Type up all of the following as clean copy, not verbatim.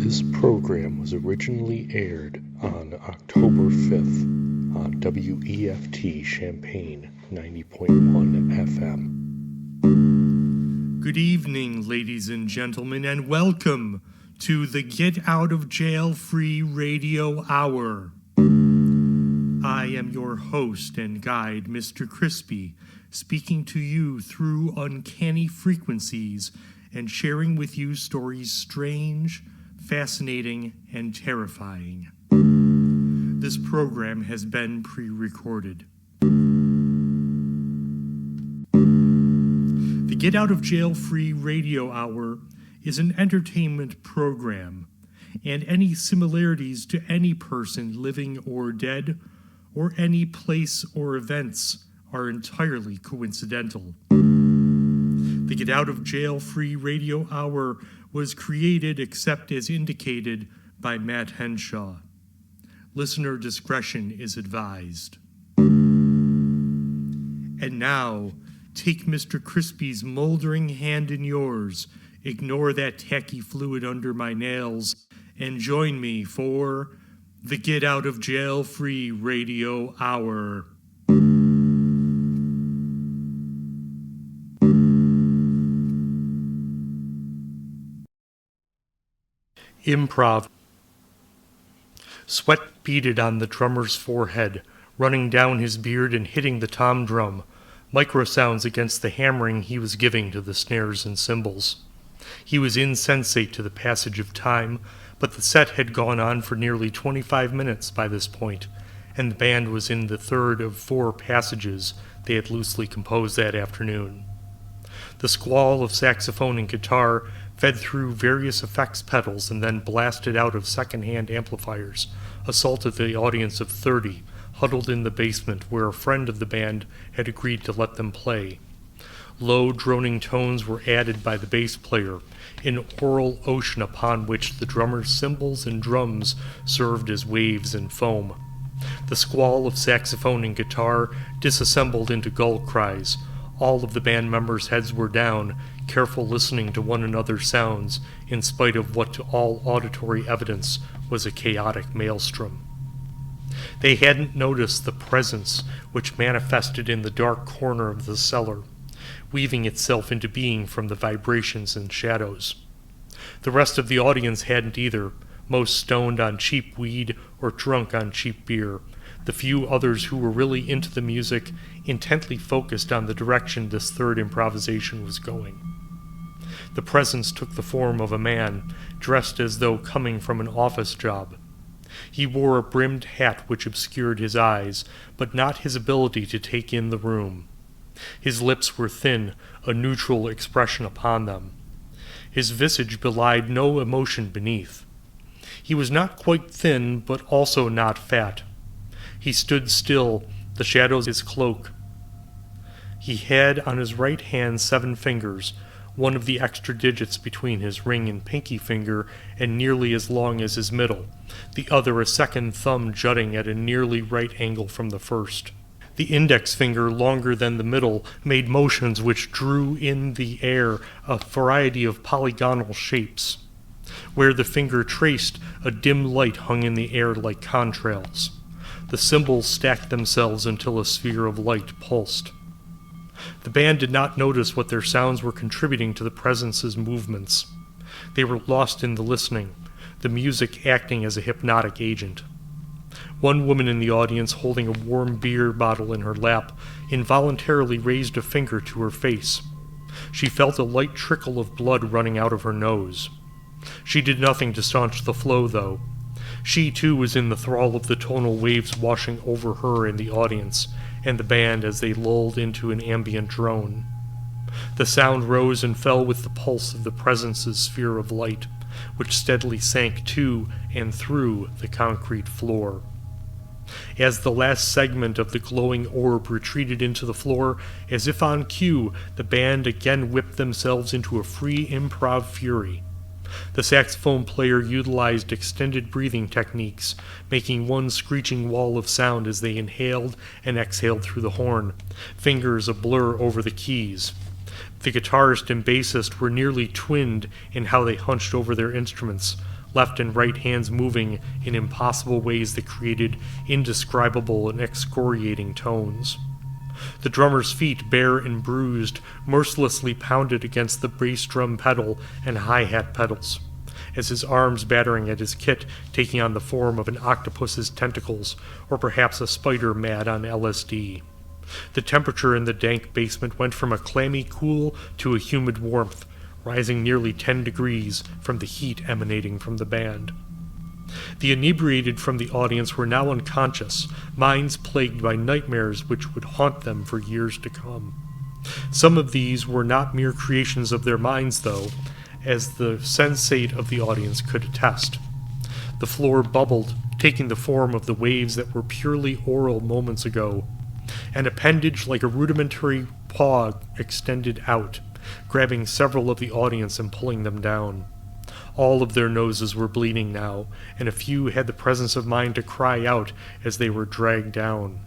This program was originally aired on October 5th on WEFT Champaign 90.1 FM. Good evening, ladies and gentlemen, and welcome to the Get Out of Jail Free Radio Hour. I am your host and guide, Mr. Crispy, speaking to you through uncanny frequencies and sharing with you stories strange, fascinating, and terrifying. This program has been pre-recorded. The Get Out of Jail Free Radio Hour is an entertainment program, and any similarities to any person living or dead, or any place or events, are entirely coincidental. The Get Out of Jail Free Radio Hour was created except as indicated by Matt Henshaw. Listener discretion is advised. And now, take Mr. Crispy's moldering hand in yours, ignore that tacky fluid under my nails, and join me for the Get Out of Jail Free Radio Hour. Improv. Sweat beaded on the drummer's forehead, running down his beard and hitting the tom drum, microsounds against the hammering he was giving to the snares and cymbals. He was insensate to the passage of time, but the set had gone on for nearly 25 minutes by this point, and the band was in the third of 4 passages they had loosely composed that afternoon. The squall of saxophone and guitar fed through various effects pedals and then blasted out of second-hand amplifiers, assaulted the audience of 30, huddled in the basement where a friend of the band had agreed to let them play. Low, droning tones were added by the bass player, an aural ocean upon which the drummer's cymbals and drums served as waves and foam. The squall of saxophone and guitar disassembled into gull cries. All of the band members' heads were down, careful listening to one another's sounds, in spite of what to all auditory evidence was a chaotic maelstrom. They hadn't noticed the presence which manifested in the dark corner of the cellar, weaving itself into being from the vibrations and shadows. The rest of the audience hadn't either, most stoned on cheap weed or drunk on cheap beer. The few others who were really into the music intently focused on the direction this third improvisation was going. The presence took the form of a man, dressed as though coming from an office job. He wore a brimmed hat which obscured his eyes, but not his ability to take in the room. His lips were thin, a neutral expression upon them. His visage belied no emotion beneath. He was not quite thin, but also not fat. He stood still, the shadows of his cloak. He had on his right hand 7 fingers, one of the extra digits between his ring and pinky finger and nearly as long as his middle, the other a second thumb jutting at a nearly right angle from the first. The index finger, longer than the middle, made motions which drew in the air a variety of polygonal shapes. Where the finger traced, a dim light hung in the air like contrails. The cymbals stacked themselves until a sphere of light pulsed. The band did not notice what their sounds were contributing to the presence's movements. They were lost in the listening, the music acting as a hypnotic agent. One woman in the audience, holding a warm beer bottle in her lap, involuntarily raised a finger to her face. She felt a light trickle of blood running out of her nose. She did nothing to staunch the flow, though. She, too, was in the thrall of the tonal waves washing over her and the audience, and the band as they lulled into an ambient drone. The sound rose and fell with the pulse of the presence's sphere of light, which steadily sank to and through the concrete floor. As the last segment of the glowing orb retreated into the floor, as if on cue, the band again whipped themselves into a free improv fury. The saxophone player utilized extended breathing techniques, making one screeching wall of sound as they inhaled and exhaled through the horn, fingers a blur over the keys. The guitarist and bassist were nearly twinned in how they hunched over their instruments, left and right hands moving in impossible ways that created indescribable and excoriating tones. The drummer's feet, bare and bruised, mercilessly pounded against the bass drum pedal and hi-hat pedals, as his arms battering at his kit taking on the form of an octopus's tentacles, or perhaps a spider mad on LSD. The temperature in the dank basement went from a clammy cool to a humid warmth, rising nearly 10 degrees from the heat emanating from the band. The inebriated from the audience were now unconscious, minds plagued by nightmares which would haunt them for years to come. Some of these were not mere creations of their minds, though, as the sensate of the audience could attest. The floor bubbled, taking the form of the waves that were purely oral moments ago. An appendage like a rudimentary paw extended out, grabbing several of the audience and pulling them down. All of their noses were bleeding now, and a few had the presence of mind to cry out as they were dragged down.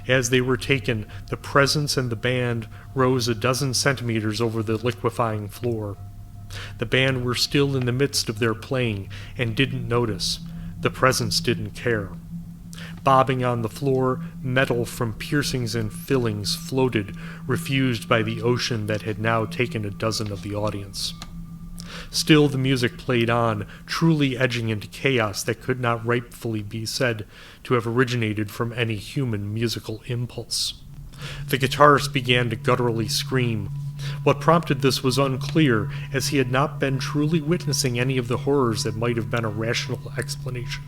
As they were taken, the presence and the band rose a dozen centimeters over the liquefying floor. The band were still in the midst of their playing and didn't notice. The presence didn't care. Bobbing on the floor, metal from piercings and fillings floated, refused by the ocean that had now taken a dozen of the audience. Still the music played on, truly edging into chaos that could not rightfully be said to have originated from any human musical impulse. The guitarist began to gutturally scream. What prompted this was unclear, as he had not been truly witnessing any of the horrors that might have been a rational explanation.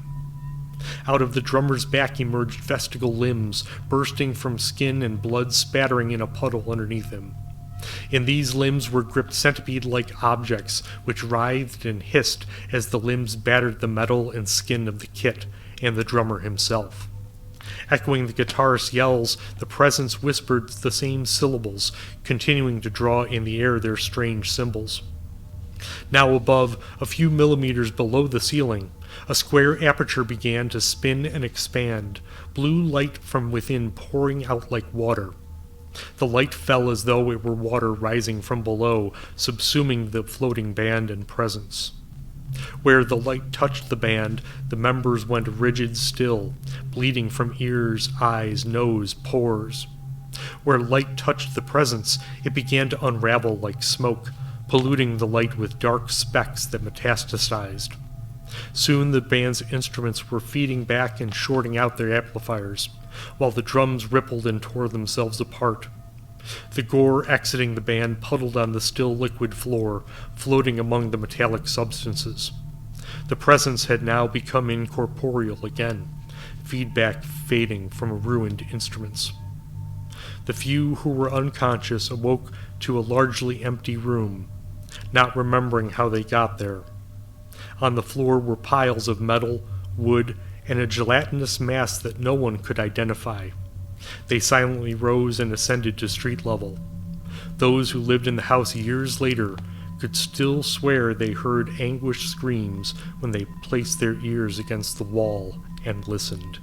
Out of the drummer's back emerged vestigial limbs, bursting from skin and blood spattering in a puddle underneath him. In these limbs were gripped centipede-like objects, which writhed and hissed as the limbs battered the metal and skin of the kit, and the drummer himself. Echoing the guitarist's yells, the presence whispered the same syllables, continuing to draw in the air their strange symbols. Now above, a few millimeters below the ceiling, a square aperture began to spin and expand, blue light from within pouring out like water. The light fell as though it were water rising from below, subsuming the floating band and presence. Where the light touched the band, the members went rigid still, bleeding from ears, eyes, nose, pores. Where light touched the presence, it began to unravel like smoke, polluting the light with dark specks that metastasized. Soon the band's instruments were feeding back and shorting out their amplifiers, while the drums rippled and tore themselves apart. The gore exiting the band puddled on the still liquid floor, floating among the metallic substances. The presence had now become incorporeal again, feedback fading from ruined instruments. The few who were unconscious awoke to a largely empty room, not remembering how they got there. On the floor were piles of metal, wood, and a gelatinous mass that no one could identify. They silently rose and ascended to street level. Those who lived in the house years later could still swear they heard anguished screams when they placed their ears against the wall and listened.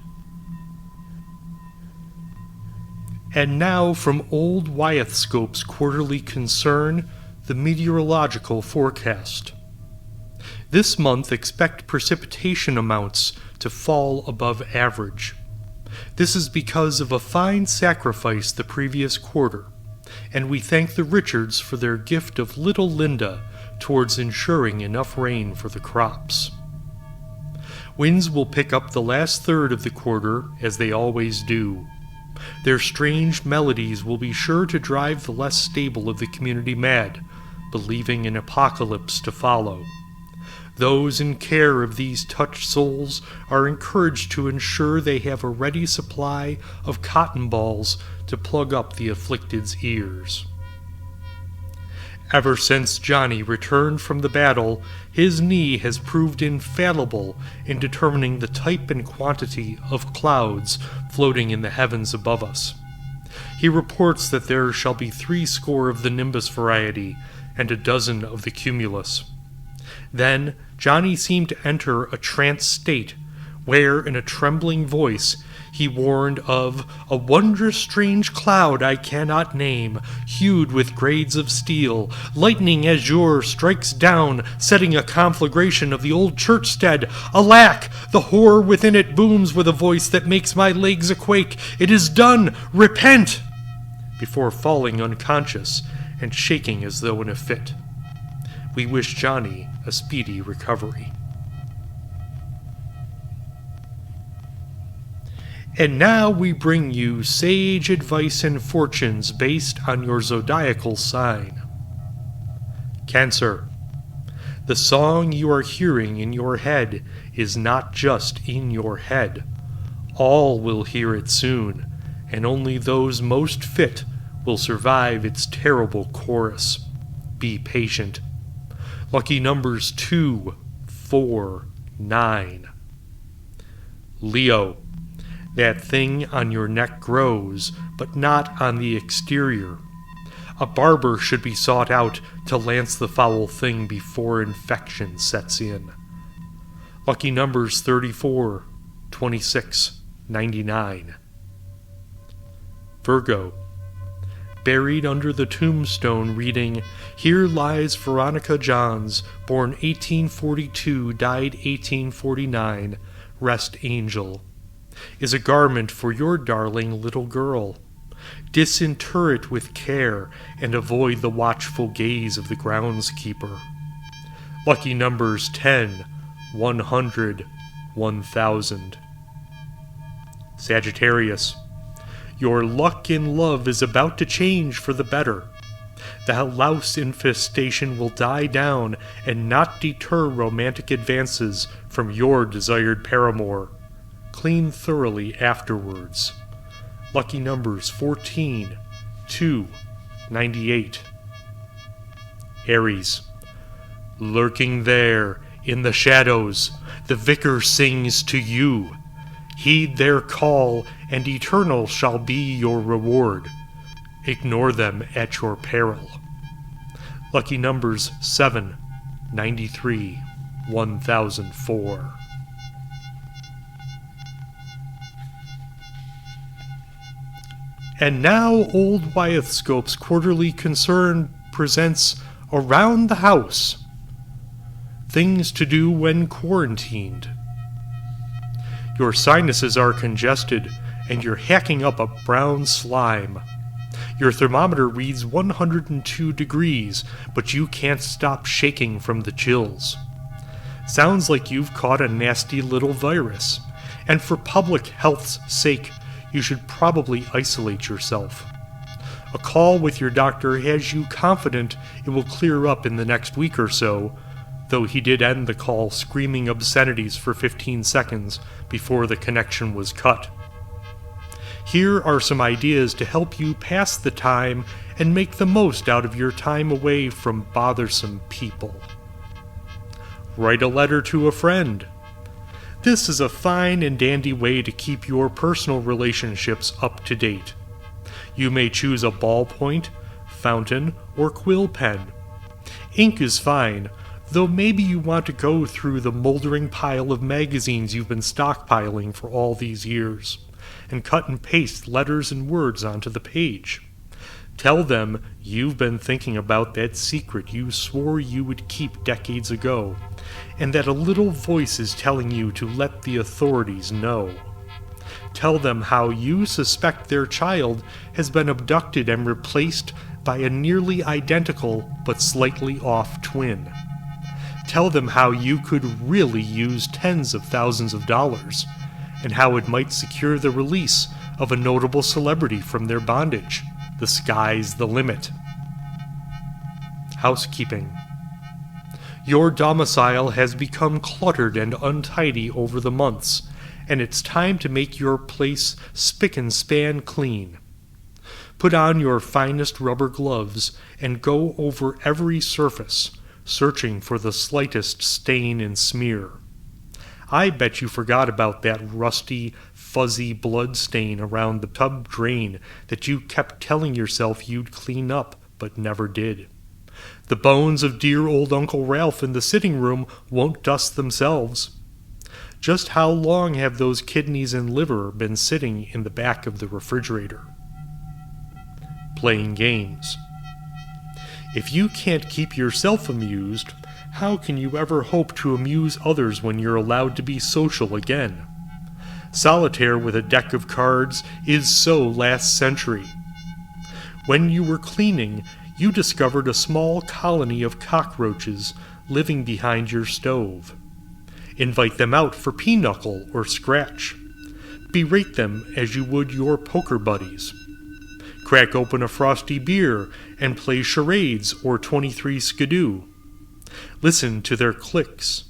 And now from old Wyethscope's quarterly concern, the meteorological forecast. This month expect precipitation amounts to fall above average. This is because of a fine sacrifice the previous quarter, and we thank the Richards for their gift of little Linda towards ensuring enough rain for the crops. Winds will pick up the last third of the quarter, as they always do. Their strange melodies will be sure to drive the less stable of the community mad, believing an apocalypse to follow. Those in care of these touched souls are encouraged to ensure they have a ready supply of cotton balls to plug up the afflicted's ears. Ever since Johnny returned from the battle, his knee has proved infallible in determining the type and quantity of clouds floating in the heavens above us. He reports that there shall be 80 of the nimbus variety and a dozen of the cumulus. Then Johnny seemed to enter a trance state, where, in a trembling voice, He warned of a wondrous strange cloud I cannot name, hued with grades of steel. Lightning azure strikes down, setting a conflagration of the old church-stead. Alack! The horror within it booms with a voice that makes my legs a-quake. It is done! Repent! Before falling unconscious and shaking as though in a fit. We wish Johnny a speedy recovery. And now we bring you sage advice and fortunes based on your zodiacal sign. Cancer. The song you are hearing in your head is not just in your head. All will hear it soon, and only those most fit will survive its terrible chorus. Be patient. Lucky numbers 2, 4, 9. Leo. That thing on your neck grows, but not on the exterior. A barber should be sought out to lance the foul thing before infection sets in. Lucky numbers 34, 26, 99. Virgo. Buried under the tombstone reading, "Here lies Veronica Johns, born 1842, died 1849, rest angel," is a garment for your darling little girl. Disinter it with care and avoid the watchful gaze of the groundskeeper. Lucky numbers 10, 100, 1000. Sagittarius. Your luck in love is about to change for the better. The louse infestation will die down and not deter romantic advances from your desired paramour. Clean thoroughly afterwards. Lucky numbers 14, 2, 98. Aries. Lurking there, in the shadows, the vicar sings to you. Heed their call, and eternal shall be your reward. Ignore them at your peril. Lucky numbers 7, 93, 1004. And now Old Wyethscope's Quarterly Concern presents Around the House. Things to do when quarantined. Your sinuses are congested, and you're hacking up a brown slime. Your thermometer reads 102 degrees, but you can't stop shaking from the chills. Sounds like you've caught a nasty little virus, and for public health's sake, you should probably isolate yourself. A call with your doctor has you confident it will clear up in the next week or so, though he did end the call screaming obscenities for 15 seconds before the connection was cut. Here are some ideas to help you pass the time and make the most out of your time away from bothersome people. Write a letter to a friend. This is a fine and dandy way to keep your personal relationships up to date. You may choose a ballpoint, fountain, or quill pen. Ink is fine, though maybe you want to go through the moldering pile of magazines you've been stockpiling for all these years, and cut and paste letters and words onto the page. Tell them you've been thinking about that secret you swore you would keep decades ago, and that a little voice is telling you to let the authorities know. Tell them how you suspect their child has been abducted and replaced by a nearly identical but slightly off twin. Tell them how you could really use tens of thousands of dollars, and how it might secure the release of a notable celebrity from their bondage. The sky's the limit. Housekeeping. Your domicile has become cluttered and untidy over the months, and it's time to make your place spick and span clean. Put on your finest rubber gloves and go over every surface, searching for the slightest stain and smear. I bet you forgot about that rusty, fuzzy blood stain around the tub drain that you kept telling yourself you'd clean up, but never did. The bones of dear old Uncle Ralph in the sitting room won't dust themselves. Just how long have those kidneys and liver been sitting in the back of the refrigerator? Playing games. If you can't keep yourself amused, how can you ever hope to amuse others when you're allowed to be social again? Solitaire with a deck of cards is so last century. When you were cleaning, you discovered a small colony of cockroaches living behind your stove. Invite them out for pinochle or scratch. Berate them as you would your poker buddies. Crack open a frosty beer and play charades or 23 skidoo. Listen to their clicks,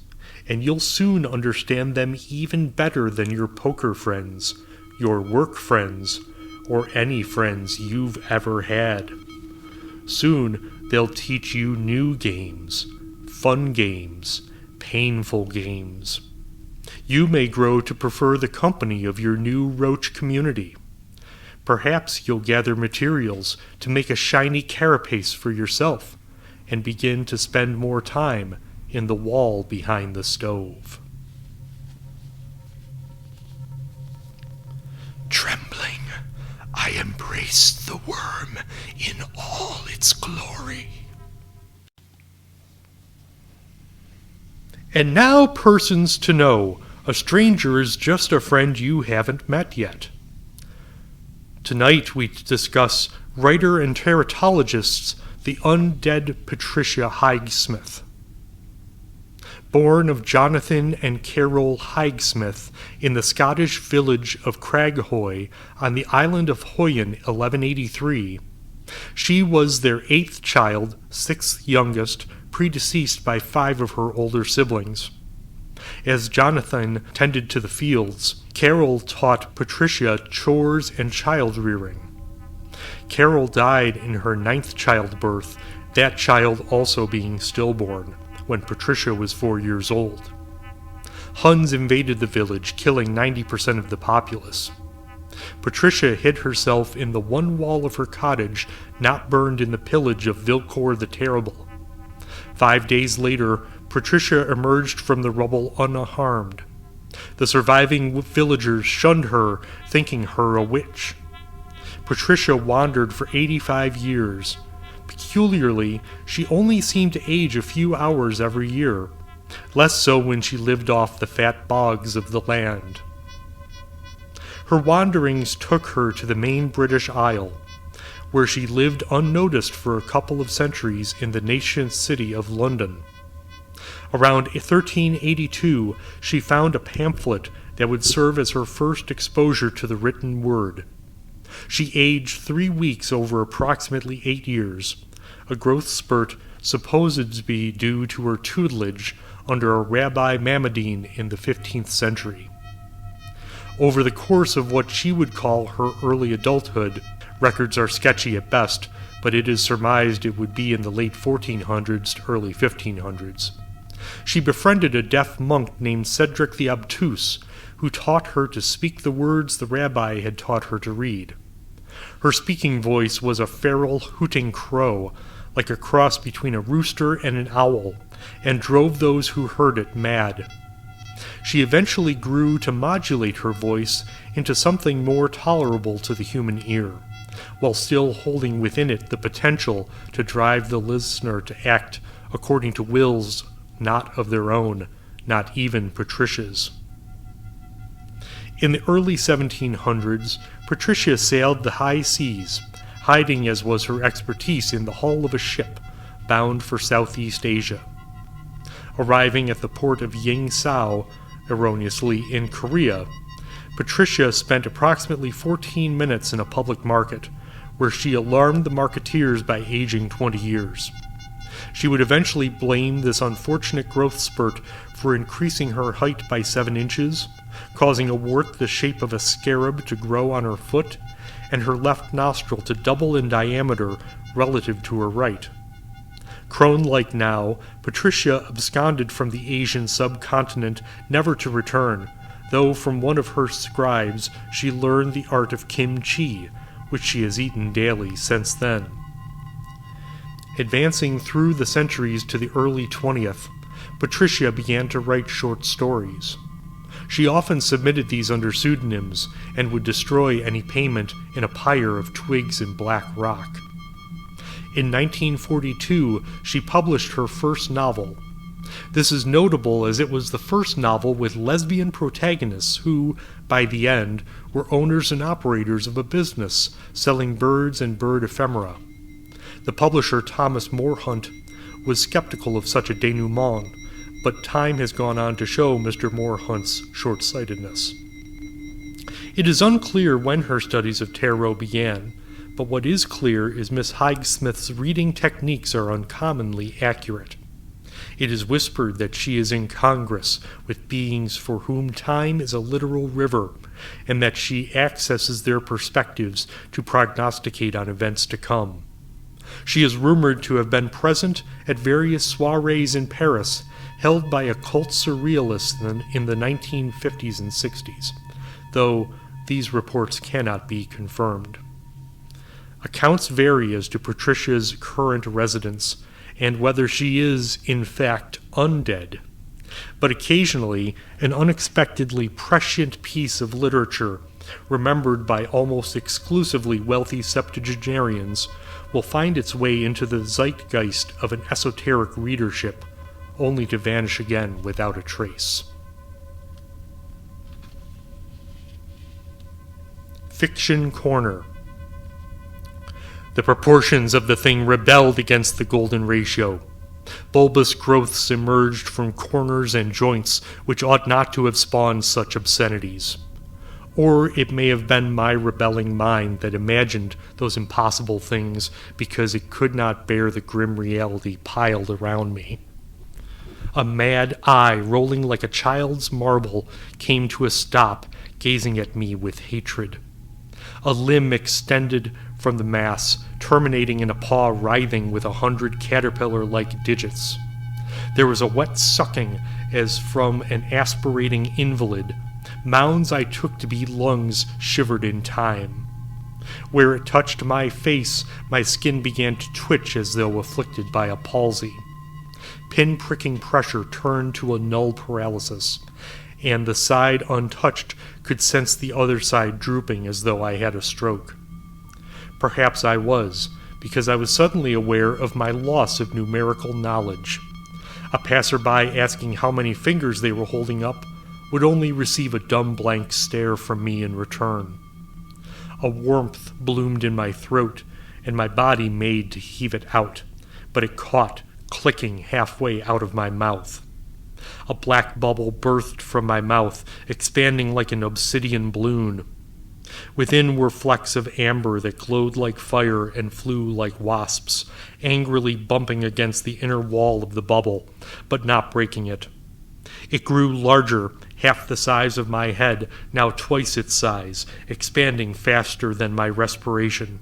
and you'll soon understand them even better than your poker friends, your work friends, or any friends you've ever had. Soon they'll teach you new games, fun games, painful games. You may grow to prefer the company of your new roach community. Perhaps you'll gather materials to make a shiny carapace for yourself and begin to spend more time in the wall behind the stove. Trembling, I embraced the worm in all its glory. And now, persons to know, a stranger is just a friend you haven't met yet. Tonight we discuss writer and teratologist the undead Patricia Highsmith. Born of Jonathan and Carol Highsmith in the Scottish village of Craghoy on the island of Hoyen 1183, she was their 8th child, 6th youngest, predeceased by 5 of her older siblings. As Jonathan tended to the fields, Carol taught Patricia chores and child-rearing. Carol died in her 9th childbirth, that child also being stillborn, when Patricia was 4 years old. Huns invaded the village, killing 90% of the populace. Patricia hid herself in the one wall of her cottage, not burned in the pillage of Vilcor the Terrible. 5 days later, Patricia emerged from the rubble unharmed. The surviving villagers shunned her, thinking her a witch. Patricia wandered for 85 years. Peculiarly, she only seemed to age a few hours every year, less so when she lived off the fat bogs of the land. Her wanderings took her to the main British Isle, where she lived unnoticed for a couple of centuries in the nascent city of London. Around 1382, she found a pamphlet that would serve as her first exposure to the written word. She aged 3 weeks over approximately 8 years, a growth spurt supposed to be due to her tutelage under a Rabbi Mamadine in the 15th century. Over the course of what she would call her early adulthood, records are sketchy at best, but it is surmised it would be in the late 1400s to early 1500s. She befriended a deaf monk named Cedric the Obtuse, who taught her to speak the words the rabbi had taught her to read. Her speaking voice was a feral hooting crow, like a cross between a rooster and an owl, and drove those who heard it mad. She eventually grew to modulate her voice into something more tolerable to the human ear, while still holding within it the potential to drive the listener to act according to wills not of their own, not even Patricia's. In the early 1700s, Patricia sailed the high seas, hiding as was her expertise in the hull of a ship bound for Southeast Asia. Arriving at the port of Yingzhou, erroneously in Korea, Patricia spent approximately 14 minutes in a public market, where she alarmed the marketeers by aging 20 years. She would eventually blame this unfortunate growth spurt for increasing her height by 7 inches, causing a wart the shape of a scarab to grow on her foot, and her left nostril to double in diameter relative to her right. Crone-like now, Patricia absconded from the Asian subcontinent never to return, though from one of her scribes she learned the art of kimchi, which she has eaten daily since then. Advancing through the centuries to the early 20th, Patricia began to write short stories. She often submitted these under pseudonyms and would destroy any payment in a pyre of twigs and black rock. In 1942, she published her first novel. This is notable as it was the first novel with lesbian protagonists who, by the end, were owners and operators of a business selling birds and bird ephemera. The publisher, Thomas More Hunt, was skeptical of such a denouement, but time has gone on to show Mr. More Hunt's short-sightedness. It is unclear when her studies of tarot began, but what is clear is Miss Highsmith's reading techniques are uncommonly accurate. It is whispered that she is in congress with beings for whom time is a literal river, and that she accesses their perspectives to prognosticate on events to come. She is rumored to have been present at various soirees in Paris held by occult surrealists in the 1950s and 60s, though these reports cannot be confirmed. Accounts vary as to Patricia's current residence and whether she is, in fact, undead. But occasionally, an unexpectedly prescient piece of literature, remembered by almost exclusively wealthy septuagenarians, will find its way into the zeitgeist of an esoteric readership, only to vanish again without a trace. Fiction Corner. The proportions of the thing rebelled against the golden ratio. Bulbous growths emerged from corners and joints which ought not to have spawned such obscenities. Or it may have been my rebelling mind that imagined those impossible things because it could not bear the grim reality piled around me. A mad eye, rolling like a child's marble, came to a stop, gazing at me with hatred. A limb extended from the mass, terminating in a paw writhing with 100 caterpillar-like digits. There was a wet sucking as from an aspirating invalid. Mounds I took to be lungs shivered in time. Where it touched my face, my skin began to twitch as though afflicted by a palsy. Pin-pricking pressure turned to a null paralysis, and the side untouched could sense the other side drooping as though I had a stroke. Perhaps I was, because I was suddenly aware of my loss of numerical knowledge. A passerby asking how many fingers they were holding up would only receive a dumb blank stare from me in return. A warmth bloomed in my throat, and my body made to heave it out, but it caught, clicking halfway out of my mouth. A black bubble burst from my mouth, expanding like an obsidian balloon. Within were flecks of amber that glowed like fire and flew like wasps, angrily bumping against the inner wall of the bubble, but not breaking it. It grew larger, half the size of my head, now twice its size, expanding faster than my respiration.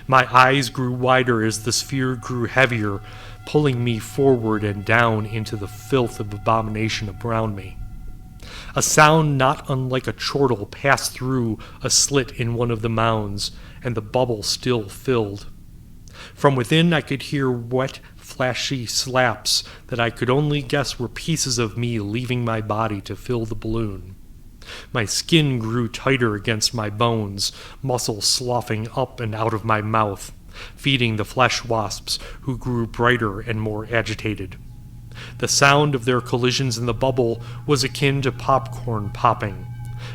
My eyes grew wider as the sphere grew heavier, pulling me forward and down into the filth of abomination around me. A sound not unlike a chortle passed through a slit in one of the mounds, and the bubble still filled. From within I could hear wet, flashy slaps that I could only guess were pieces of me leaving my body to fill the balloon. My skin grew tighter against my bones, muscle sloughing up and out of my mouth, feeding the flesh wasps who grew brighter and more agitated. The sound of their collisions in the bubble was akin to popcorn popping,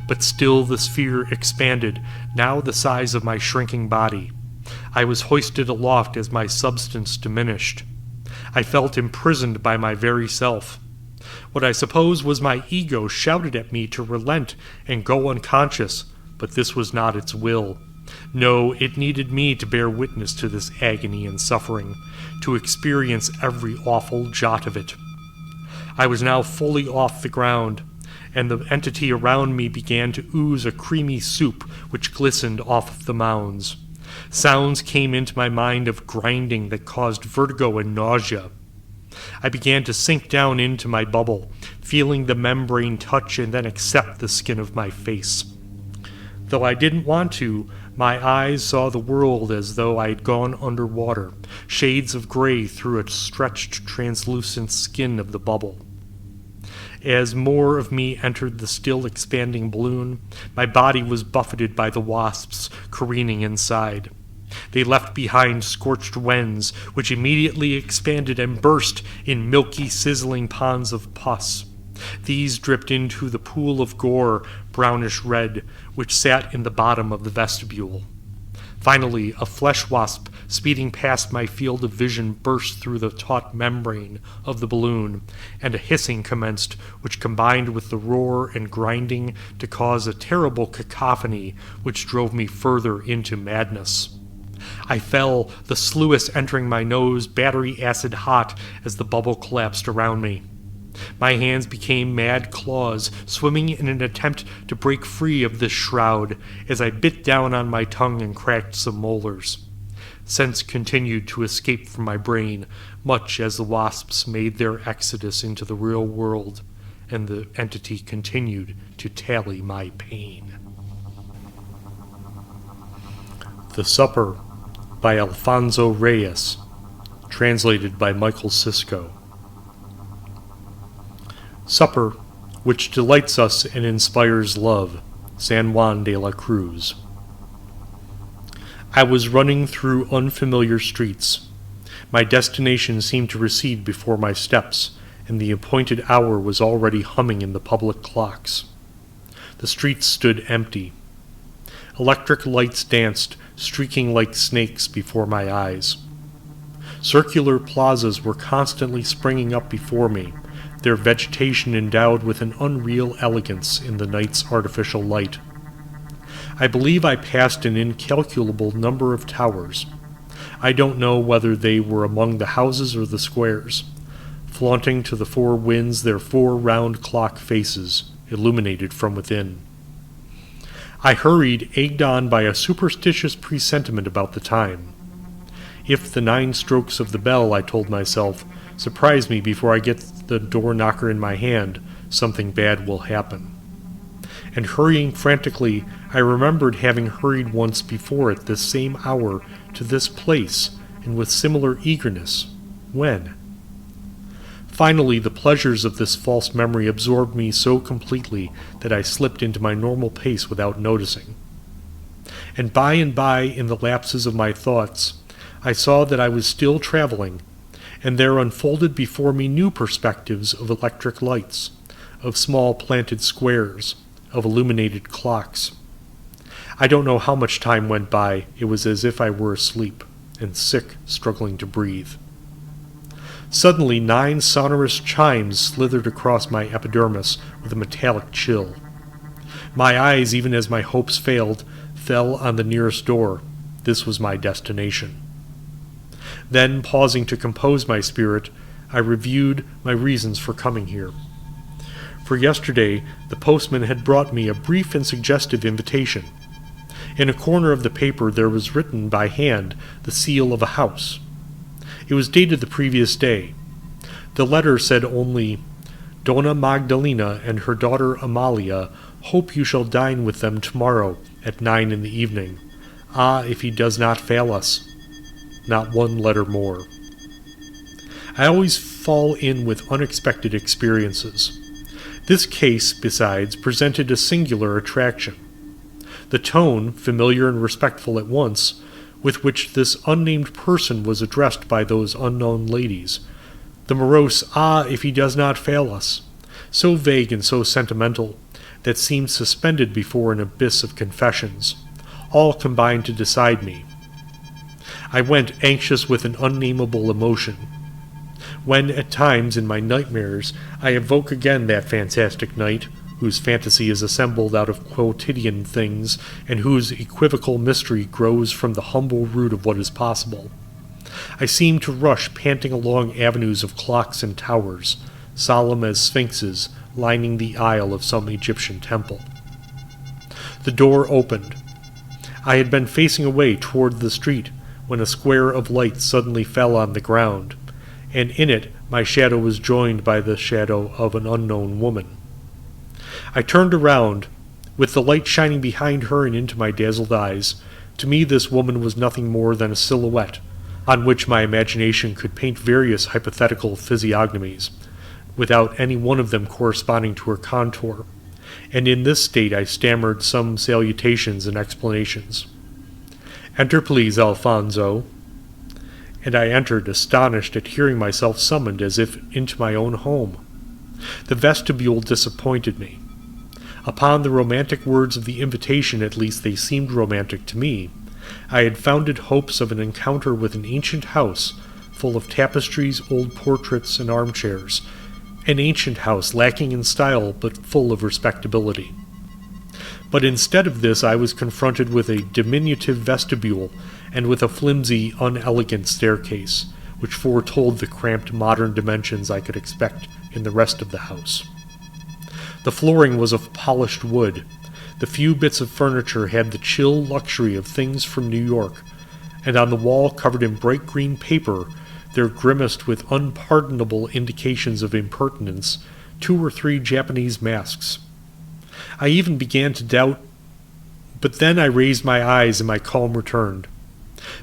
but still the sphere expanded, now the size of my shrinking body. I was hoisted aloft as my substance diminished. I felt imprisoned by my very self. What I suppose was my ego shouted at me to relent and go unconscious, but this was not its will. No, it needed me to bear witness to this agony and suffering, to experience every awful jot of it. I was now fully off the ground, and the entity around me began to ooze a creamy soup which glistened off the mounds. Sounds came into my mind of grinding that caused vertigo and nausea. I began to sink down into my bubble, feeling the membrane touch and then accept the skin of my face. Though I didn't want to, my eyes saw the world as though I had gone underwater, shades of gray through a stretched, translucent skin of the bubble. As more of me entered the still expanding balloon, my body was buffeted by the wasps careening inside. They left behind scorched wens, which immediately expanded and burst in milky, sizzling ponds of pus. These dripped into the pool of gore, brownish red, which sat in the bottom of the vestibule. Finally, a flesh wasp speeding past my field of vision burst through the taut membrane of the balloon, and a hissing commenced, which combined with the roar and grinding to cause a terrible cacophony which drove me further into madness. I fell, the sluice entering my nose, battery acid hot, as the bubble collapsed around me. My hands became mad claws, swimming in an attempt to break free of this shroud, as I bit down on my tongue and cracked some molars. Sense continued to escape from my brain, much as the wasps made their exodus into the real world, and the entity continued to tally my pain. The Supper by Alfonso Reyes, translated by Michael Sisko. Supper, which delights us and inspires love. San Juan de la Cruz. I was running through unfamiliar streets. My destination seemed to recede before my steps, and the appointed hour was already humming in the public clocks. The streets stood empty. Electric lights danced, streaking like snakes before my eyes. Circular plazas were constantly springing up before me, their vegetation endowed with an unreal elegance in the night's artificial light. I believe I passed an incalculable number of towers. I don't know whether they were among the houses or the squares, flaunting to the four winds their four round clock faces, illuminated from within. I hurried, egged on by a superstitious presentiment about the time. If the 9 strokes of the bell, I told myself, surprise me before I get the door knocker in my hand, something bad will happen. And hurrying frantically, I remembered having hurried once before at this same hour to this place, and with similar eagerness. When? Finally, the pleasures of this false memory absorbed me so completely that I slipped into my normal pace without noticing. And by, in the lapses of my thoughts, I saw that I was still traveling, and there unfolded before me new perspectives of electric lights, of small planted squares, of illuminated clocks. I don't know how much time went by. It was as if I were asleep, and sick, struggling to breathe. Suddenly 9 sonorous chimes slithered across my epidermis with a metallic chill. My eyes, even as my hopes failed, fell on the nearest door. This was my destination. Then, pausing to compose my spirit, I reviewed my reasons for coming here. For yesterday, the postman had brought me a brief and suggestive invitation. In a corner of the paper there was written by hand the seal of a house. It was dated the previous day. The letter said only, Donna Magdalena and her daughter Amalia hope you shall dine with them tomorrow at 9 in the evening. Ah, if he does not fail us. Not one letter more. I always fall in with unexpected experiences. This case, besides, presented a singular attraction. The tone, familiar and respectful at once, with which this unnamed person was addressed by those unknown ladies. The morose, ah, if he does not fail us, so vague and so sentimental, that seemed suspended before an abyss of confessions, all combined to decide me. I went anxious with an unnameable emotion. When, at times, in my nightmares, I evoke again that fantastic night, whose fantasy is assembled out of quotidian things, and whose equivocal mystery grows from the humble root of what is possible, I seem to rush panting along avenues of clocks and towers, solemn as sphinxes, lining the aisle of some Egyptian temple. The door opened. I had been facing away toward the street, when a square of light suddenly fell on the ground, and in it my shadow was joined by the shadow of an unknown woman. I turned around, with the light shining behind her and into my dazzled eyes. To me this woman was nothing more than a silhouette, on which my imagination could paint various hypothetical physiognomies, without any one of them corresponding to her contour, and in this state I stammered some salutations and explanations. "Enter, please, Alfonso." And I entered, astonished at hearing myself summoned as if into my own home. The vestibule disappointed me. Upon the romantic words of the invitation, at least they seemed romantic to me, I had founded hopes of an encounter with an ancient house, full of tapestries, old portraits, and armchairs, an ancient house lacking in style but full of respectability. But instead of this I was confronted with a diminutive vestibule and with a flimsy, unelegant staircase, which foretold the cramped modern dimensions I could expect in the rest of the house. The flooring was of polished wood. The few bits of furniture had the chill luxury of things from New York, and on the wall covered in bright green paper there grimaced with unpardonable indications of impertinence 2 or 3 Japanese masks. I even began to doubt, but then I raised my eyes and my calm returned.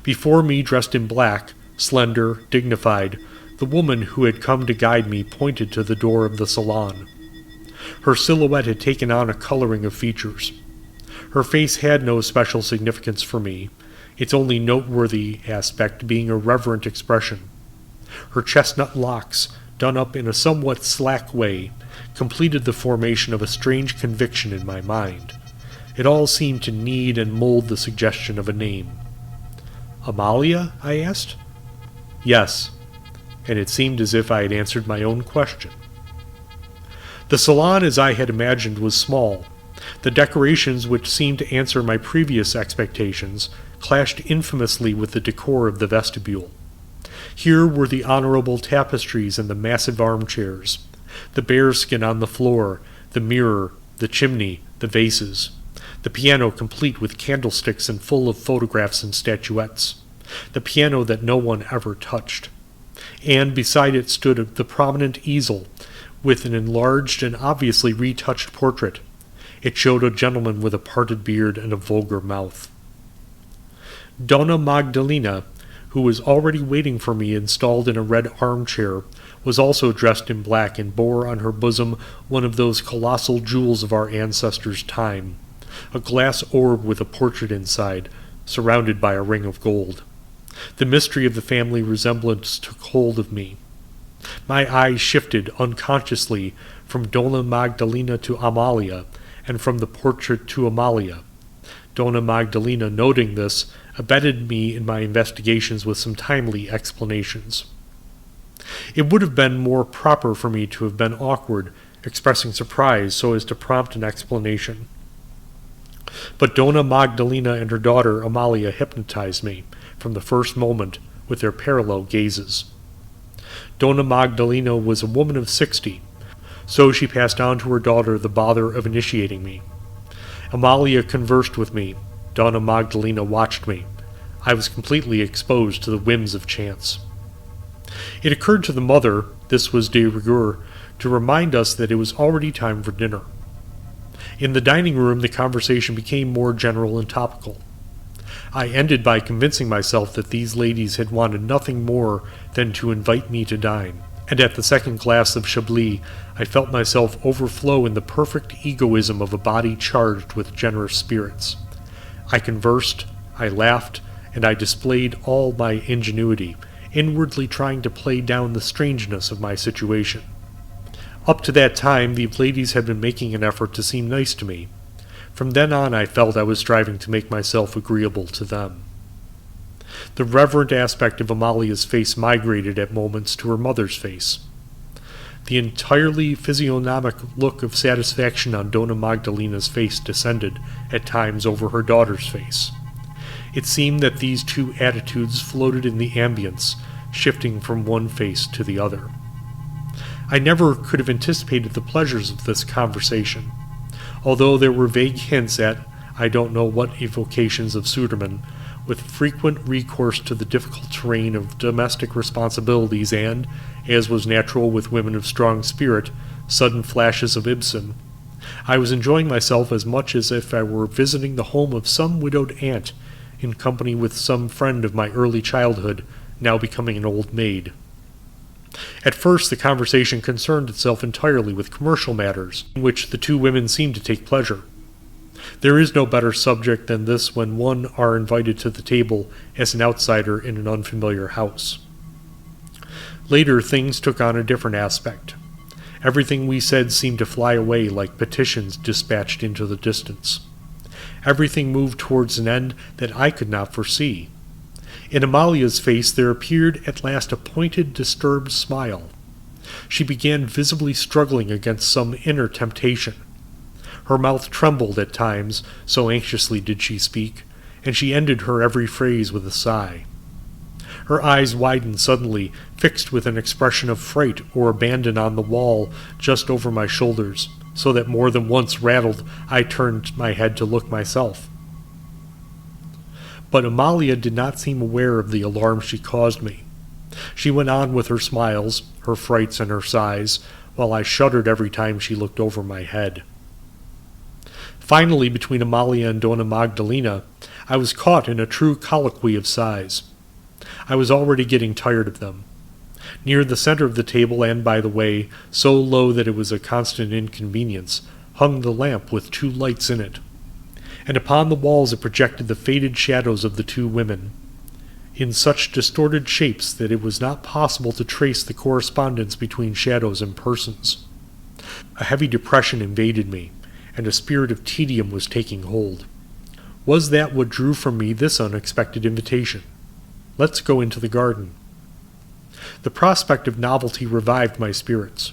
Before me, dressed in black, slender, dignified, the woman who had come to guide me pointed to the door of the salon. Her silhouette had taken on a coloring of features. Her face had no special significance for me, its only noteworthy aspect being a reverent expression. Her chestnut locks, done up in a somewhat slack way, completed the formation of a strange conviction in my mind. It all seemed to knead and mold the suggestion of a name. "Amalia?" I asked. "Yes," and it seemed as if I had answered my own question. The salon, as I had imagined, was small. The decorations, which seemed to answer my previous expectations, clashed infamously with the decor of the vestibule. Here were the honorable tapestries and the massive armchairs, the bearskin on the floor, the mirror, the chimney, the vases, the piano complete with candlesticks and full of photographs and statuettes, the piano that no one ever touched. And beside it stood the prominent easel, with an enlarged and obviously retouched portrait. It showed a gentleman with a parted beard and a vulgar mouth. Donna Magdalena, who was already waiting for me installed in a red armchair, was also dressed in black and bore on her bosom one of those colossal jewels of our ancestors' time, a glass orb with a portrait inside, surrounded by a ring of gold. The mystery of the family resemblance took hold of me. My eyes shifted unconsciously from Donna Magdalena to Amalia, and from the portrait to Amalia. Donna Magdalena, noting this, abetted me in my investigations with some timely explanations. It would have been more proper for me to have been awkward, expressing surprise so as to prompt an explanation. But Donna Magdalena and her daughter Amalia hypnotized me, from the first moment, with their parallel gazes. Donna Magdalena was a woman of 60, so she passed on to her daughter the bother of initiating me. Amalia conversed with me. Donna Magdalena watched me. I was completely exposed to the whims of chance. It occurred to the mother, this was de rigueur, to remind us that it was already time for dinner. In the dining room the conversation became more general and topical. I ended by convincing myself that these ladies had wanted nothing more than to invite me to dine, and at the second glass of Chablis I felt myself overflow in the perfect egoism of a body charged with generous spirits. I conversed, I laughed, and I displayed all my ingenuity, inwardly trying to play down the strangeness of my situation. Up to that time the ladies had been making an effort to seem nice to me. From then on I felt I was striving to make myself agreeable to them. The reverent aspect of Amalia's face migrated at moments to her mother's face. The entirely physiognomic look of satisfaction on Donna Magdalena's face descended, at times, over her daughter's face. It seemed that these two attitudes floated in the ambience, shifting from one face to the other. I never could have anticipated the pleasures of this conversation, although there were vague hints at I don't know what evocations of Sudermann, with frequent recourse to the difficult terrain of domestic responsibilities and, as was natural with women of strong spirit, sudden flashes of Ibsen. I was enjoying myself as much as if I were visiting the home of some widowed aunt, in company with some friend of my early childhood, now becoming an old maid. At first, the conversation concerned itself entirely with commercial matters, in which the two women seemed to take pleasure. There is no better subject than this when one are invited to the table as an outsider in an unfamiliar house. Later, things took on a different aspect. Everything we said seemed to fly away like petitions dispatched into the distance. Everything moved towards an end that I could not foresee. In Amalia's face there appeared at last a pointed, disturbed smile. She began visibly struggling against some inner temptation. Her mouth trembled at times, so anxiously did she speak, and she ended her every phrase with a sigh. Her eyes widened suddenly, fixed with an expression of fright or abandon on the wall just over my shoulders, so that more than once rattled I turned my head to look myself. But Amalia did not seem aware of the alarm she caused me. She went on with her smiles, her frights, and her sighs, while I shuddered every time she looked over my head. Finally, between Amalia and Donna Magdalena, I was caught in a true colloquy of sighs. I was already getting tired of them. Near the center of the table, and by the way, so low that it was a constant inconvenience, hung the lamp with two lights in it, and upon the walls it projected the faded shadows of the two women, in such distorted shapes that it was not possible to trace the correspondence between shadows and persons. A heavy depression invaded me, and a spirit of tedium was taking hold. Was that what drew from me this unexpected invitation? Let's go into the garden. The prospect of novelty revived my spirits.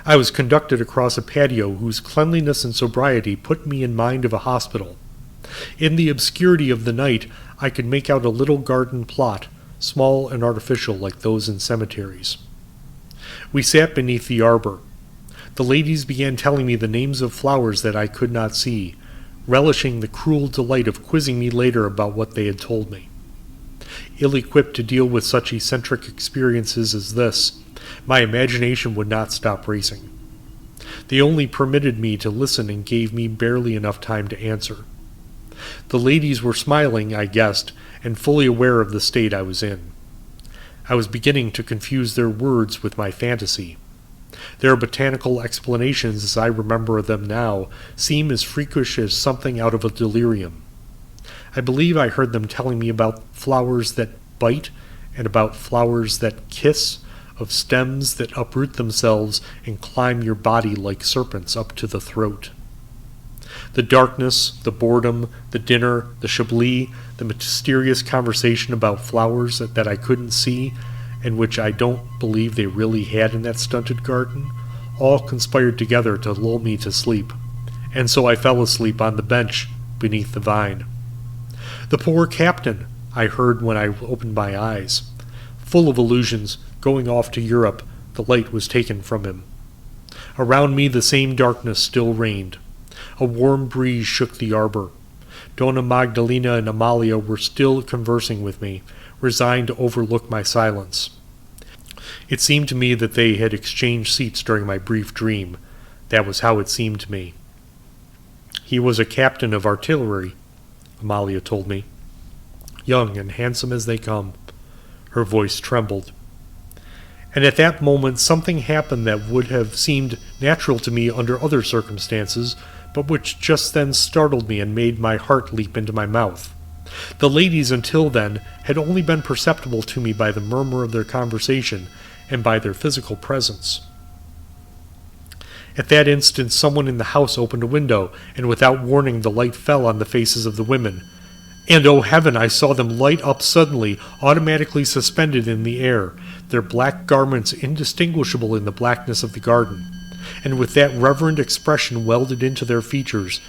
I was conducted across a patio whose cleanliness and sobriety put me in mind of a hospital. In the obscurity of the night, I could make out a little garden plot, small and artificial like those in cemeteries. We sat beneath the arbor. The ladies began telling me the names of flowers that I could not see, relishing the cruel delight of quizzing me later about what they had told me. Ill-equipped to deal with such eccentric experiences as this, my imagination would not stop racing. They only permitted me to listen and gave me barely enough time to answer. The ladies were smiling, I guessed, and fully aware of the state I was in. I was beginning to confuse their words with my fantasy. Their botanical explanations, as I remember them now, seem as freakish as something out of a delirium. I believe I heard them telling me about flowers that bite and about flowers that kiss, of stems that uproot themselves and climb your body like serpents up to the throat. The darkness, the boredom, the dinner, the chablis, the mysterious conversation about flowers that I couldn't see, and which I don't believe they really had in that stunted garden, all conspired together to lull me to sleep, and so I fell asleep on the bench beneath the vine. The poor captain, I heard when I opened my eyes. Full of illusions, going off to Europe, the light was taken from him. Around me the same darkness still reigned. A warm breeze shook the arbor. Donna Magdalena and Amalia were still conversing with me, resigned to overlook my silence. It seemed to me that they had exchanged seats during my brief dream. That was how it seemed to me. He was a captain of artillery, Amalia told me. Young and handsome as they come. Her voice trembled. And at that moment something happened that would have seemed natural to me under other circumstances, but which just then startled me and made my heart leap into my mouth. The ladies until then had only been perceptible to me by the murmur of their conversation and by their physical presence. At that instant someone in the house opened a window, and without warning the light fell on the faces of the women. And, oh heaven, I saw them light up suddenly, automatically suspended in the air, their black garments indistinguishable in the blackness of the garden, and with that reverent expression welded into their features.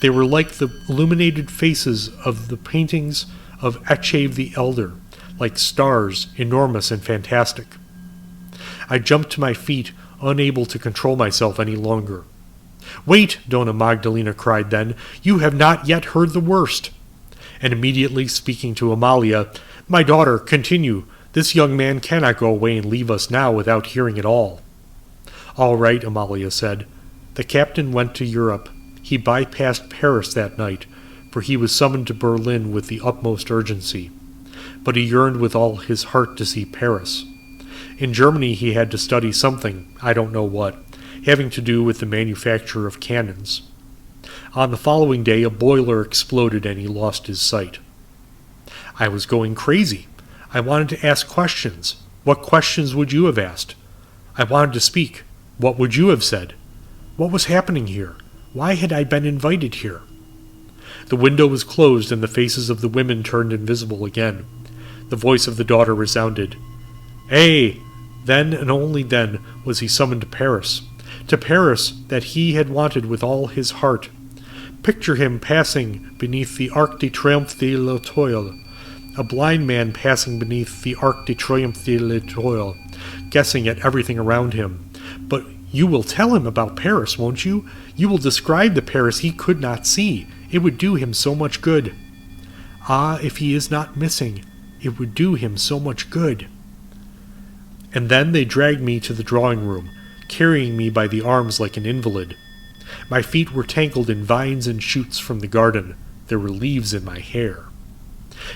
They were like the illuminated faces of the paintings of Echave the Elder, like stars, enormous and fantastic. I jumped to my feet, unable to control myself any longer. "Wait!" Donna Magdalena cried then. "You have not yet heard the worst." And immediately speaking to Amalia, "My daughter, continue. This young man cannot go away and leave us now without hearing it all." "All right," Amalia said. "The captain went to Europe. He bypassed Paris that night, for he was summoned to Berlin with the utmost urgency. But he yearned with all his heart to see Paris. In Germany he had to study something, I don't know what, having to do with the manufacture of cannons. On the following day a boiler exploded and he lost his sight. I was going crazy. I wanted to ask questions. What questions would you have asked? I wanted to speak. What would you have said? What was happening here? Why had I been invited here? The window was closed and the faces of the women turned invisible again. The voice of the daughter resounded. "Eh!" Then and only then was he summoned to Paris that he had wanted with all his heart. Picture him passing beneath the Arc de Triomphe de l'Etoile, a blind man passing beneath the Arc de Triomphe de l'Etoile, guessing at everything around him. But you will tell him about Paris, won't you? You will describe the Paris he could not see. It would do him so much good. Ah, if he is not missing, it would do him so much good. And then they dragged me to the drawing room, carrying me by the arms like an invalid. My feet were tangled in vines and shoots from the garden. There were leaves in my hair.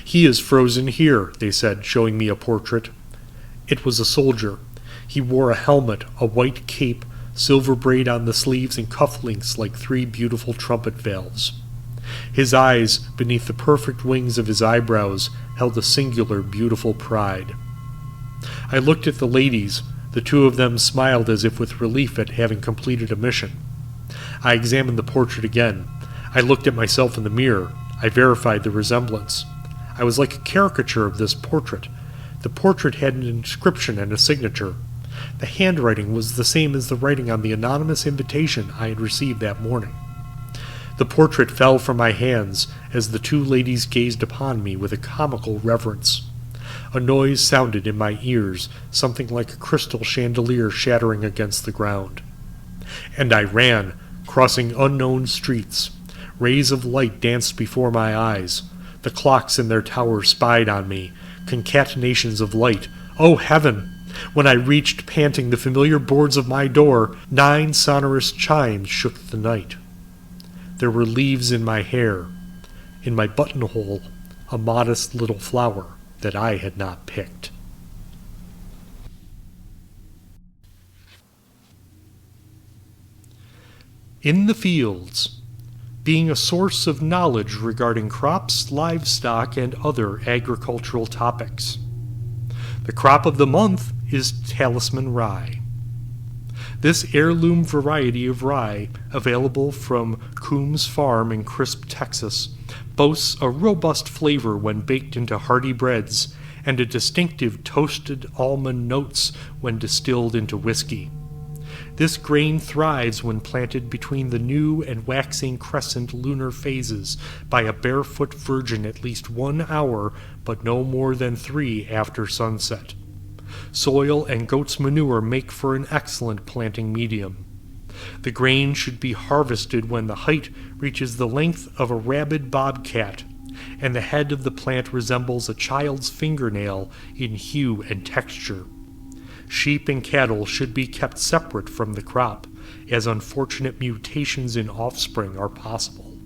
"He is frozen here," they said, showing me a portrait. It was a soldier. He wore a helmet, a white cape, silver braid on the sleeves, and cufflinks like 3 beautiful trumpet valves. His eyes, beneath the perfect wings of his eyebrows, held a singular, beautiful pride. I looked at the ladies. The 2 of them smiled as if with relief at having completed a mission. I examined the portrait again. I looked at myself in the mirror. I verified the resemblance. I was like a caricature of this portrait. The portrait had an inscription and a signature. The handwriting was the same as the writing on the anonymous invitation I had received that morning. The portrait fell from my hands as the 2 ladies gazed upon me with a comical reverence. A noise sounded in my ears, something like a crystal chandelier shattering against the ground. And I ran, crossing unknown streets. Rays of light danced before my eyes. The clocks in their towers spied on me, concatenations of light. Oh, heaven! When I reached, panting, the familiar boards of my door, 9 sonorous chimes shook the night. There were leaves in my hair. In my buttonhole, a modest little flower that I had not picked. In the fields, being a source of knowledge regarding crops, livestock, and other agricultural topics. The crop of the month is Talisman rye. This heirloom variety of rye, available from Coombs Farm in Crisp, Texas, boasts a robust flavor when baked into hearty breads and a distinctive toasted almond notes when distilled into whiskey. This grain thrives when planted between the new and waxing crescent lunar phases by a barefoot virgin at least 1 hour, but no more than 3 after sunset. Soil and goat's manure make for an excellent planting medium. The grain should be harvested when the height reaches the length of a rabid bobcat, and the head of the plant resembles a child's fingernail in hue and texture. Sheep and cattle should be kept separate from the crop, as unfortunate mutations in offspring are possible.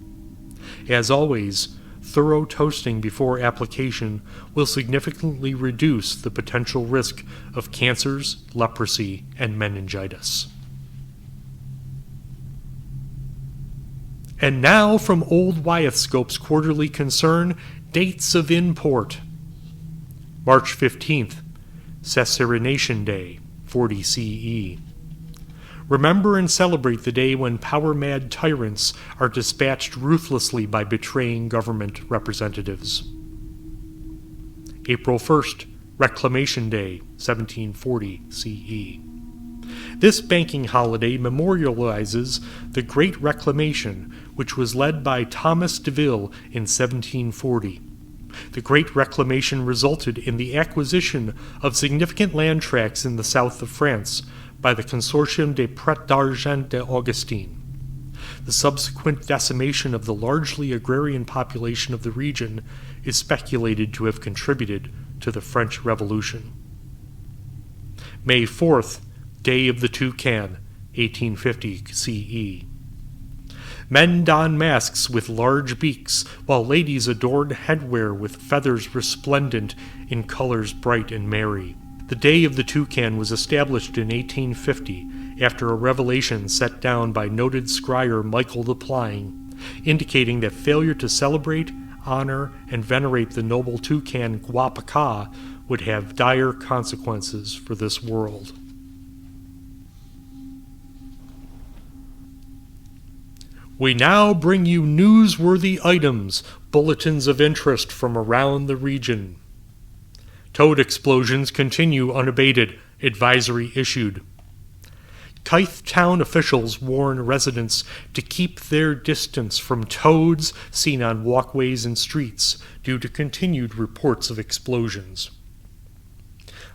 As always, thorough toasting before application will significantly reduce the potential risk of cancers, leprosy, and meningitis. And now from Old Wyethscope's Quarterly Concern, dates of import. March 15th, Cessarination Day, 40 CE. Remember and celebrate the day when power-mad tyrants are dispatched ruthlessly by betraying government representatives. April 1st, Reclamation Day, 1740 CE. This banking holiday memorializes the Great Reclamation, which was led by Thomas Deville in 1740. The Great Reclamation resulted in the acquisition of significant land tracts in the south of France by the Consortium des Prêtres d'Argent d'Augustin. The subsequent decimation of the largely agrarian population of the region is speculated to have contributed to the French Revolution. May 4th, Day of the Toucan, 1850 CE. Men don masks with large beaks, while ladies adorn headwear with feathers resplendent in colors bright and merry. The Day of the Toucan was established in 1850 after a revelation set down by noted scryer Michael the Plying, indicating that failure to celebrate, honor, and venerate the noble toucan Guapaca would have dire consequences for this world. We now bring you newsworthy items, bulletins of interest from around the region. Toad explosions continue unabated, advisory issued. Kythe Town officials warn residents to keep their distance from toads seen on walkways and streets due to continued reports of explosions.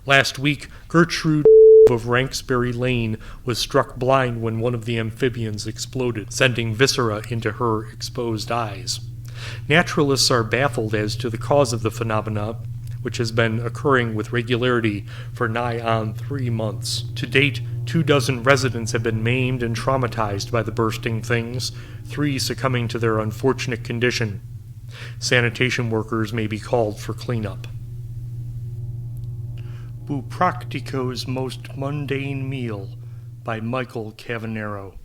Last week, Gertrude of Ranksbury Lane was struck blind when one of the amphibians exploded, sending viscera into her exposed eyes. Naturalists are baffled as to the cause of the phenomena, which has been occurring with regularity for nigh on 3 months. To date, 24 residents have been maimed and traumatized by the bursting things, 3 succumbing to their unfortunate condition. Sanitation workers may be called for cleanup. Bupractico's Most Mundane Meal by Michael Cavagnaro.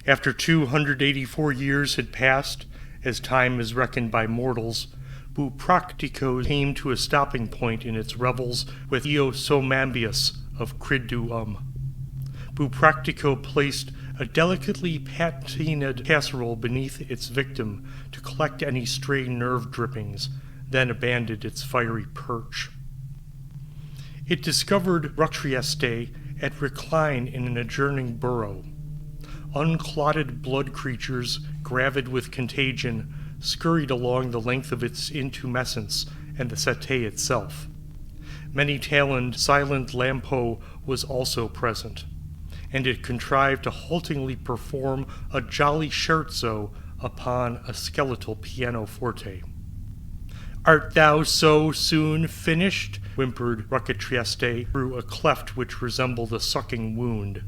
After 284 years had passed, as time is reckoned by mortals, Bupractico came to a stopping point in its revels with Eosomambius of Criduum. Bupractico placed a delicately patinaed casserole beneath its victim to collect any stray nerve drippings, then abandoned its fiery perch. It discovered Rutrieste at recline in an adjourning burrow. Unclotted blood creatures, gravid with contagion, scurried along the length of its intumescence and the settee itself. Many-taloned silent Lampo was also present, and it contrived to haltingly perform a jolly scherzo upon a skeletal pianoforte. "Art thou so soon finished?" whimpered Rutrieste through a cleft which resembled a sucking wound.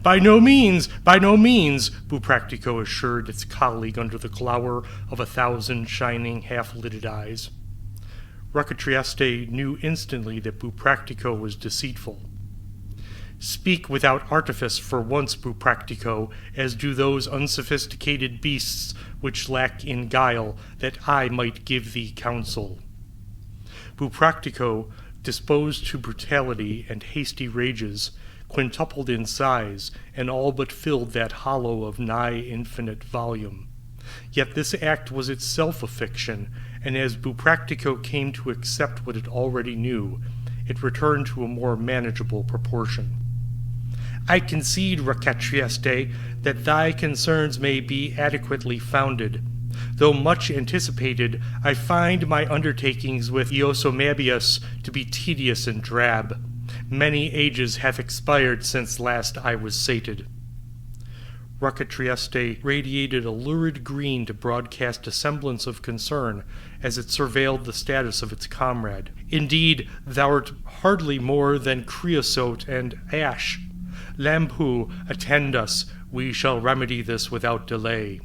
By no means, Bupractico assured its colleague under the glower of 1,000 shining, half-lidded eyes. Rutrieste knew instantly that Bupractico was deceitful. "Speak without artifice for once, Bupractico, as do those unsophisticated beasts which lack in guile, that I might give thee counsel." Bupractico, disposed to brutality and hasty rages, quintupled in size, and all but filled that hollow of nigh infinite volume. Yet this act was itself a fiction, and as Bupractico came to accept what it already knew, it returned to a more manageable proportion. "I concede, Rutrieste, that thy concerns may be adequately founded. Though much anticipated, I find my undertakings with Eosomambius to be tedious and drab. Many ages have expired since last I was sated." Rutrieste radiated a lurid green to broadcast a semblance of concern as it surveilled the status of its comrade. "Indeed, thou'rt hardly more than creosote and ash. Lampu, attend us, we shall remedy this without delay."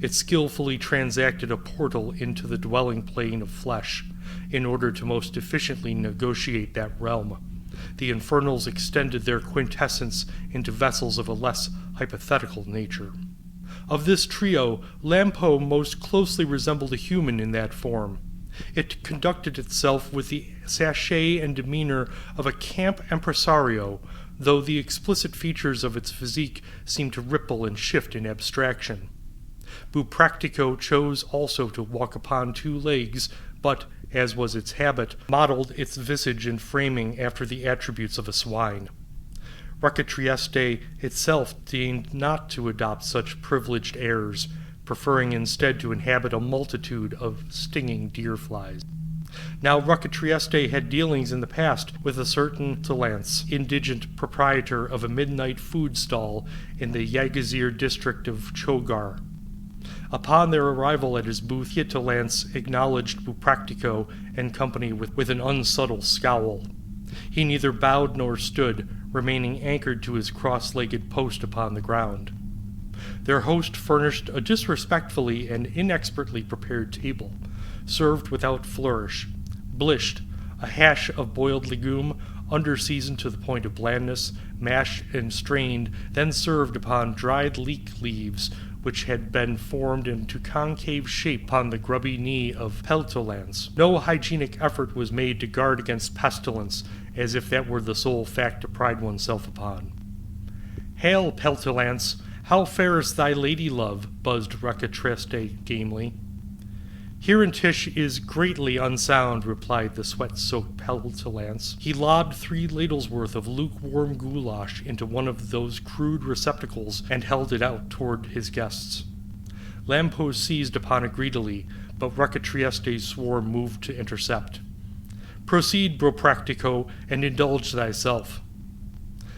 It skillfully transacted a portal into the dwelling plane of flesh, in order to most efficiently negotiate that realm. The infernals extended their quintessence into vessels of a less hypothetical nature. Of this trio, Lampo most closely resembled a human in that form. It conducted itself with the sachet and demeanor of a camp impresario, though the explicit features of its physique seemed to ripple and shift in abstraction. Bupractico chose also to walk upon 2 legs, but, as was its habit, modeled its visage and framing after the attributes of a swine. Rutrieste itself deigned not to adopt such privileged airs, preferring instead to inhabit a multitude of stinging deer-flies. Now Rutrieste had dealings in the past with a certain Talance, indigent proprietor of a midnight food stall in the Yagazir district of Chogar. Upon their arrival at his booth, Talance acknowledged Bupractico and company with an unsubtle scowl. He neither bowed nor stood, remaining anchored to his cross-legged post upon the ground. Their host furnished a disrespectfully and inexpertly prepared table, served without flourish, blished, A hash of boiled legume, under-seasoned to the point of blandness, mashed and strained, then served upon dried leek leaves, which had been formed into concave shape upon the grubby knee of Peltolance. No hygienic effort was made to guard against pestilence, as if that were the sole fact to pride oneself upon. "Hail, Peltolance! How fares thy lady-love?" buzzed Recatreste gamely. "Tish is greatly unsound," replied the sweat-soaked Peltolance. He lobbed 3 ladles worth of lukewarm goulash into one of those crude receptacles and held it out toward his guests. Lampo seized upon it greedily, but Recatrieste swore moved to intercept. "Proceed, Bupractico, and indulge thyself."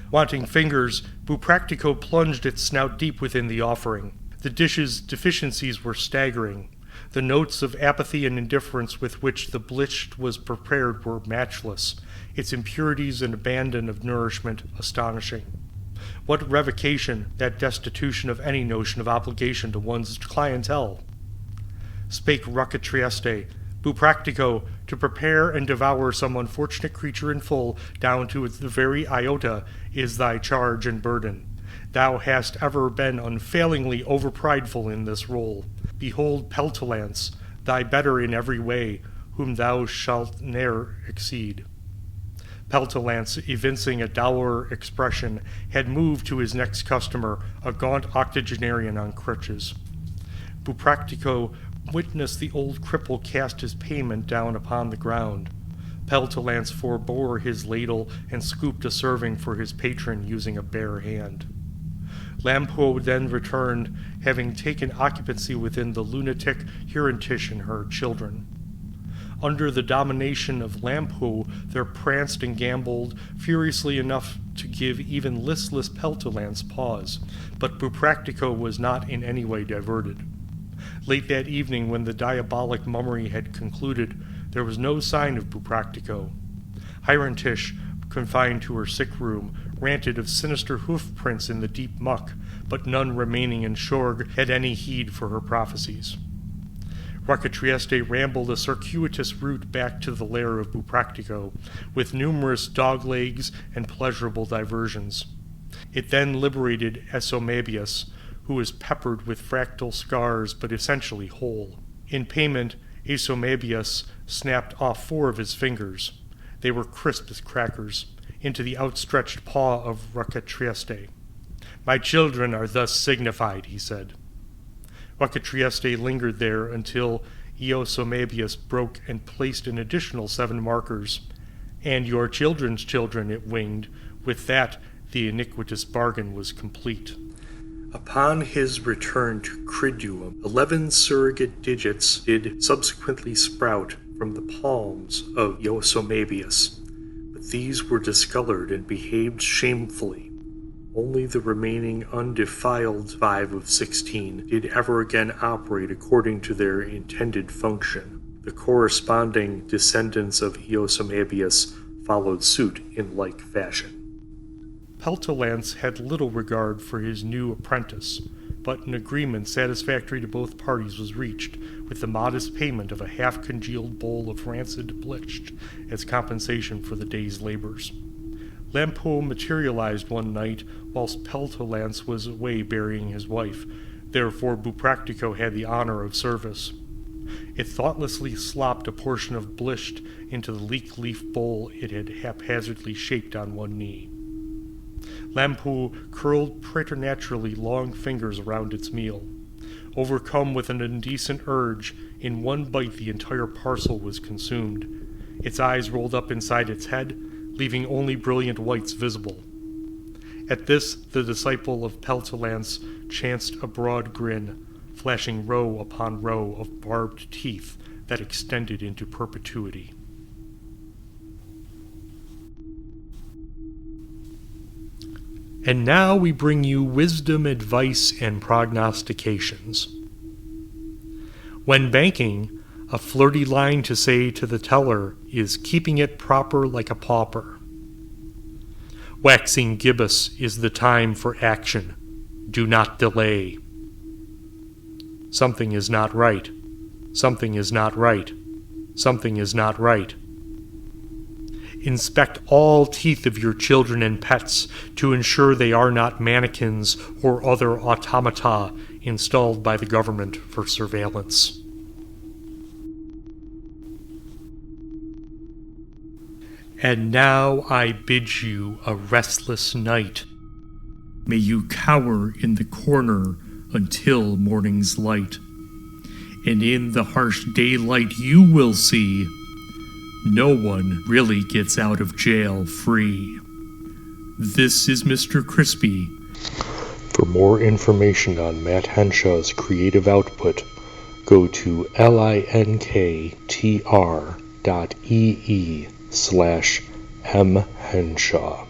Wanting fingers, Bupractico plunged its snout deep within the offering. The dish's deficiencies were staggering. The notes of apathy and indifference with which the blisht was prepared were matchless, its impurities and abandon of nourishment astonishing. What revocation, that destitution of any notion of obligation to one's clientele! Spake Recatrieste, "Bupractico, to prepare and devour some unfortunate creature in full, down to the very iota, is thy charge and burden. Thou hast ever been unfailingly over-prideful in this role. Behold Peltolance, thy better in every way, whom thou shalt ne'er exceed." Peltolance, evincing a dour expression, had moved to his next customer, a gaunt octogenarian on crutches. Bupractico witnessed the old cripple cast his payment down upon the ground. Peltolance forbore his ladle and scooped a serving for his patron using a bare hand. Lampo then returned, having taken occupancy within the lunatic Tish and her children. Under the domination of Lampo, there pranced and gamboled furiously enough to give even listless Peltolance pause, but Bupractico was not in any way diverted. Late that evening, when the diabolic mummery had concluded, there was no sign of Bupractico. Tish, confined to her sick room, ranted of sinister hoof prints in the deep muck, but none remaining in Shorg had any heed for her prophecies. Recatrieste rambled a circuitous route back to the lair of Bupractico, with numerous dog-legs and pleasurable diversions. It then liberated Esomabius, who was peppered with fractal scars but essentially whole. In payment, Esomabius snapped off 4 of his fingers. They were crisp as crackers, into the outstretched paw of Recatrieste. "My children are thus signified," he said. Recatrieste lingered there until Eosomabius broke and placed an additional 7 markers. "And your children's children," it winged. With that, the iniquitous bargain was complete. Upon his return to Criduum, 11 surrogate digits did subsequently sprout from the palms of Eosomabius, but these were discolored and behaved shamefully. Only the remaining undefiled 5 of 16 did ever again operate according to their intended function. The corresponding descendants of Eosomabius followed suit in like fashion. Peltolance had little regard for his new apprentice, but an agreement satisfactory to both parties was reached, with the modest payment of a half-congealed bowl of rancid blisht as compensation for the day's labors. Lampo materialized one night whilst Peltolance was away burying his wife. Therefore Bupractico had the honor of service. It thoughtlessly slopped a portion of blisht into the leek-leaf bowl it had haphazardly shaped on one knee. Lampo curled preternaturally long fingers around its meal. Overcome with an indecent urge, in one bite the entire parcel was consumed. Its eyes rolled up inside its head, leaving only brilliant whites visible. At this, the disciple of Peltolance chanced a broad grin, flashing row upon row of barbed teeth that extended into perpetuity. And now we bring you wisdom, advice, and prognostications. When banking, a flirty line to say to the teller is keeping it proper like a pauper. Waxing gibbous is the time for action. Do not delay. Something is not right. Something is not right. Something is not right. Inspect all teeth of your children and pets to ensure they are not mannequins or other automata installed by the government for surveillance. And now I bid you a restless night. May you cower in the corner until morning's light. And in the harsh daylight you will see no one really gets out of jail free. This is Mr. Crispy. For more information on Matt Henshaw's creative output, go to linktr.ee/mhenshaw.